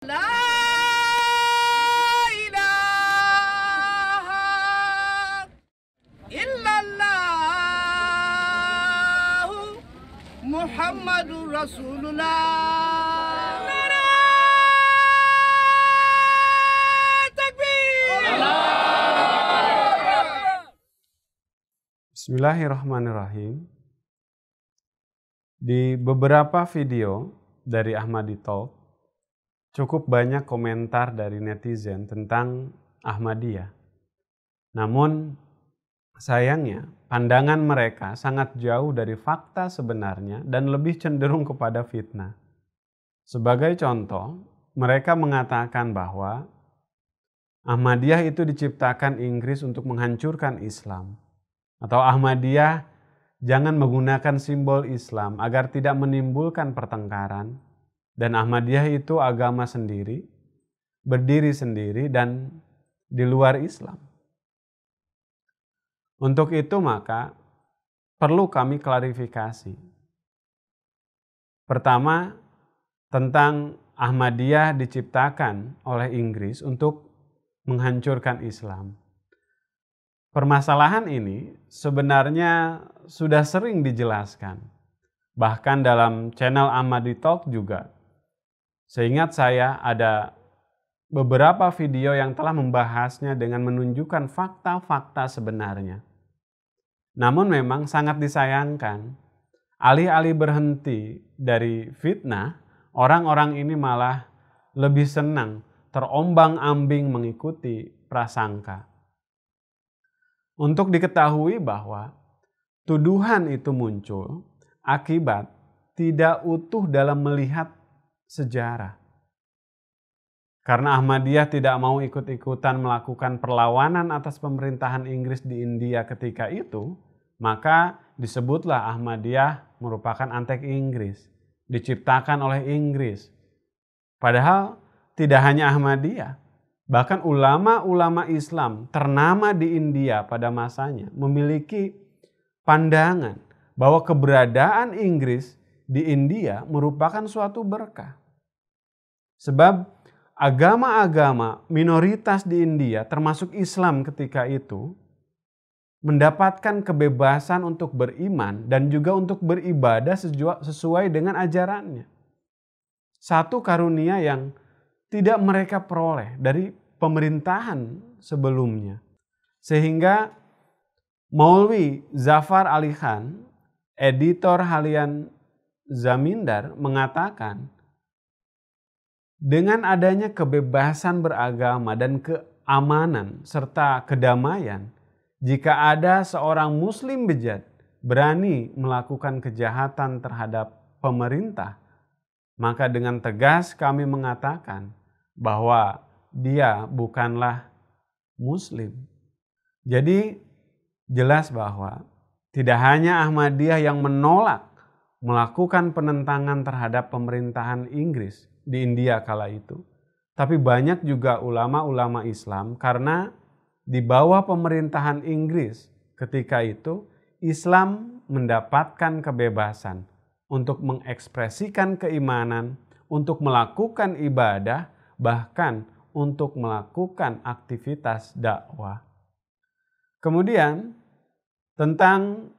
La ilaha illallah Muhammadur Rasulullah. Bismillahirrahmanirrahim. Di beberapa video dari Ahmadi Talk, cukup banyak komentar dari netizen tentang Ahmadiyah. Namun, sayangnya pandangan mereka sangat jauh dari fakta sebenarnya dan lebih cenderung kepada fitnah. Sebagai contoh, mereka mengatakan bahwa Ahmadiyah itu diciptakan Inggris untuk menghancurkan Islam. Atau Ahmadiyah jangan menggunakan simbol Islam agar tidak menimbulkan pertengkaran. Dan Ahmadiyah itu agama sendiri, berdiri sendiri dan di luar Islam. Untuk itu maka perlu kami klarifikasi. Pertama, tentang Ahmadiyah diciptakan oleh Inggris untuk menghancurkan Islam. Permasalahan ini sebenarnya sudah sering dijelaskan. Bahkan dalam channel Ahmadi Talk juga. Seingat saya ada beberapa video yang telah membahasnya dengan menunjukkan fakta-fakta sebenarnya. Namun memang sangat disayangkan, alih-alih berhenti dari fitnah, orang-orang ini malah lebih senang terombang-ambing mengikuti prasangka. Untuk diketahui bahwa tuduhan itu muncul akibat tidak utuh dalam melihat sejarah. Karena Ahmadiyah tidak mau ikut-ikutan melakukan perlawanan atas pemerintahan Inggris di India ketika itu, maka disebutlah Ahmadiyah merupakan antek Inggris, diciptakan oleh Inggris. Padahal tidak hanya Ahmadiyah, bahkan ulama-ulama Islam ternama di India pada masanya memiliki pandangan bahwa keberadaan Inggris di India merupakan suatu berkah. Sebab agama-agama minoritas di India termasuk Islam ketika itu mendapatkan kebebasan untuk beriman dan juga untuk beribadah sesuai dengan ajarannya. Satu karunia yang tidak mereka peroleh dari pemerintahan sebelumnya. Sehingga Maulwi Zafar Ali Khan, editor harian Zamindar, mengatakan dengan adanya kebebasan beragama dan keamanan serta kedamaian, jika ada seorang muslim bejat berani melakukan kejahatan terhadap pemerintah, maka dengan tegas kami mengatakan bahwa dia bukanlah muslim. Jadi jelas bahwa tidak hanya Ahmadiyah yang menolak melakukan penentangan terhadap pemerintahan Inggris di India kala itu, tapi banyak juga ulama-ulama Islam karena di bawah pemerintahan Inggris ketika itu Islam mendapatkan kebebasan untuk mengekspresikan keimanan, untuk melakukan ibadah, bahkan untuk melakukan aktivitas dakwah. Kemudian tentang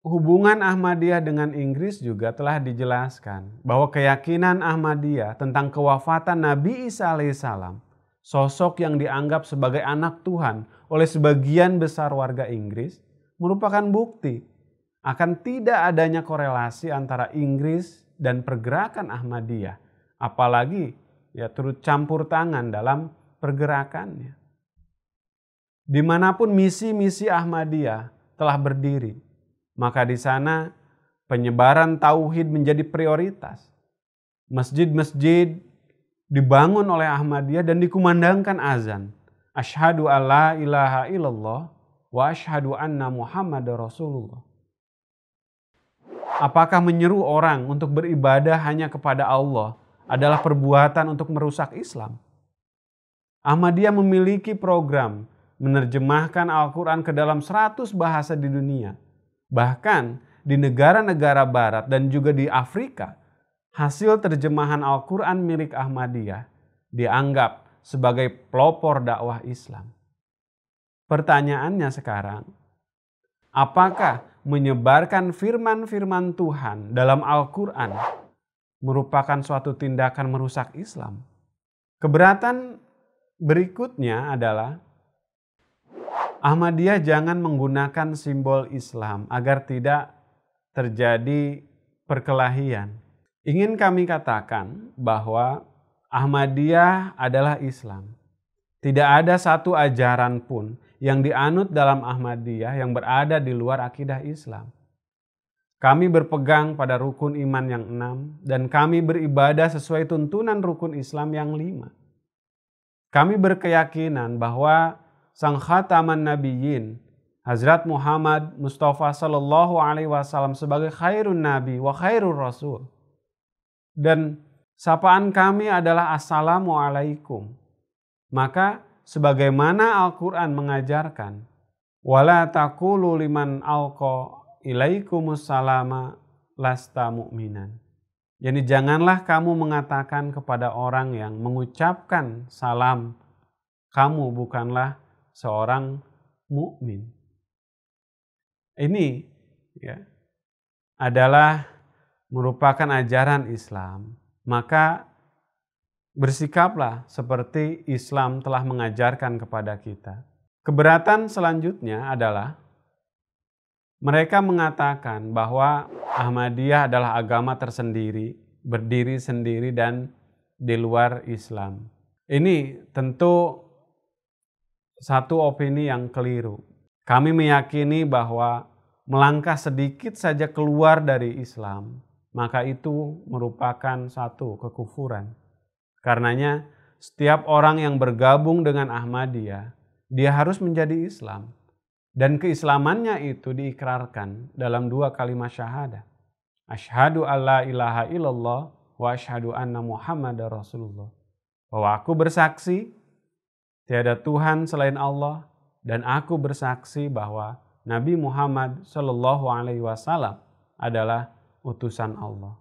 hubungan Ahmadiyah dengan Inggris juga telah dijelaskan bahwa keyakinan Ahmadiyah tentang kewafatan Nabi Isa alaihissalam, sosok yang dianggap sebagai anak Tuhan oleh sebagian besar warga Inggris, merupakan bukti akan tidak adanya korelasi antara Inggris dan pergerakan Ahmadiyah, apalagi turut campur tangan dalam pergerakannya. Dimanapun misi-misi Ahmadiyah telah berdiri, maka di sana penyebaran tauhid menjadi prioritas. Masjid-masjid dibangun oleh Ahmadiyah dan dikumandangkan azan. Asyhadu alla ilaha illallah wa asyhadu anna Muhammadar Rasulullah. Apakah menyeru orang untuk beribadah hanya kepada Allah adalah perbuatan untuk merusak Islam? Ahmadiyah memiliki program menerjemahkan Al-Quran ke dalam 100 bahasa di dunia. Bahkan di negara-negara barat dan juga di Afrika, hasil terjemahan Al-Quran milik Ahmadiyah dianggap sebagai pelopor dakwah Islam. Pertanyaannya sekarang, apakah menyebarkan firman-firman Tuhan dalam Al-Quran merupakan suatu tindakan merusak Islam? Keberatan berikutnya adalah Ahmadiyah jangan menggunakan simbol Islam agar tidak terjadi perkelahian. Ingin kami katakan bahwa Ahmadiyah adalah Islam. Tidak ada satu ajaran pun yang dianut dalam Ahmadiyah yang berada di luar akidah Islam. Kami berpegang pada rukun iman yang 6 dan kami beribadah sesuai tuntunan rukun Islam yang 5. Kami berkeyakinan bahwa Sang Khataman Nabiyyin, Hazrat Muhammad Mustafa Sallallahu Alaihi Wasallam sebagai khairun Nabi wa khairul Rasul. Dan sapaan kami adalah Assalamualaikum. Maka sebagaimana Al-Quran mengajarkan, wala taqulu liman alqa ilaikumussalama lasta mu'minan. Jadi janganlah kamu mengatakan kepada orang yang mengucapkan salam, kamu bukanlah seorang mukmin. Ini adalah merupakan ajaran Islam. Maka bersikaplah seperti Islam telah mengajarkan kepada kita. Keberatan selanjutnya adalah mereka mengatakan bahwa Ahmadiyah adalah agama tersendiri, berdiri sendiri dan di luar Islam. Ini tentu satu opini yang keliru. Kami meyakini bahwa melangkah sedikit saja keluar dari Islam, maka itu merupakan satu kekufuran. Karenanya setiap orang yang bergabung dengan Ahmadiyah, dia harus menjadi Islam. Dan keislamannya itu diikrarkan dalam 2 kalimat syahadah. Asyhadu alla ilaha illallah wa asyhadu anna Muhammadar Rasulullah. Bahwa aku bersaksi tiada Tuhan selain Allah dan aku bersaksi bahwa Nabi Muhammad Shallallahu Alaihi Wasallam adalah utusan Allah.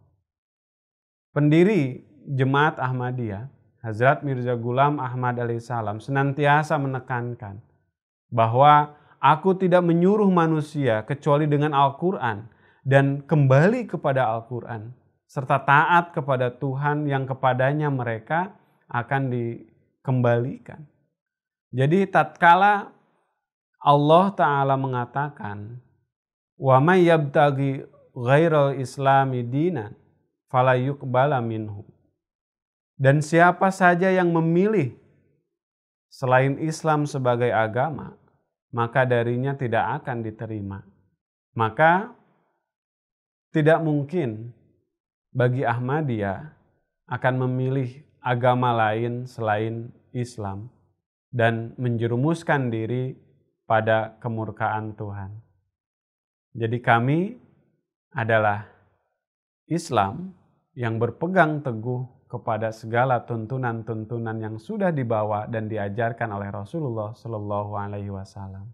Pendiri Jemaat Ahmadiyah, Hazrat Mirza Ghulam Ahmad alaihissalam senantiasa menekankan bahwa aku tidak menyuruh manusia kecuali dengan Al-Quran dan kembali kepada Al-Quran serta taat kepada Tuhan yang kepadanya mereka akan dikembalikan. Jadi tatkala Allah Ta'ala mengatakan wa may yabtaghi ghairal islami dinan fala yuqbala minhu. Dan siapa saja yang memilih selain Islam sebagai agama, maka darinya tidak akan diterima. Maka tidak mungkin bagi Ahmadiyah akan memilih agama lain selain Islam dan menjerumuskan diri pada kemurkaan Tuhan. Jadi kami adalah Islam yang berpegang teguh kepada segala tuntunan-tuntunan yang sudah dibawa dan diajarkan oleh Rasulullah Shallallahu Alaihi Wasallam.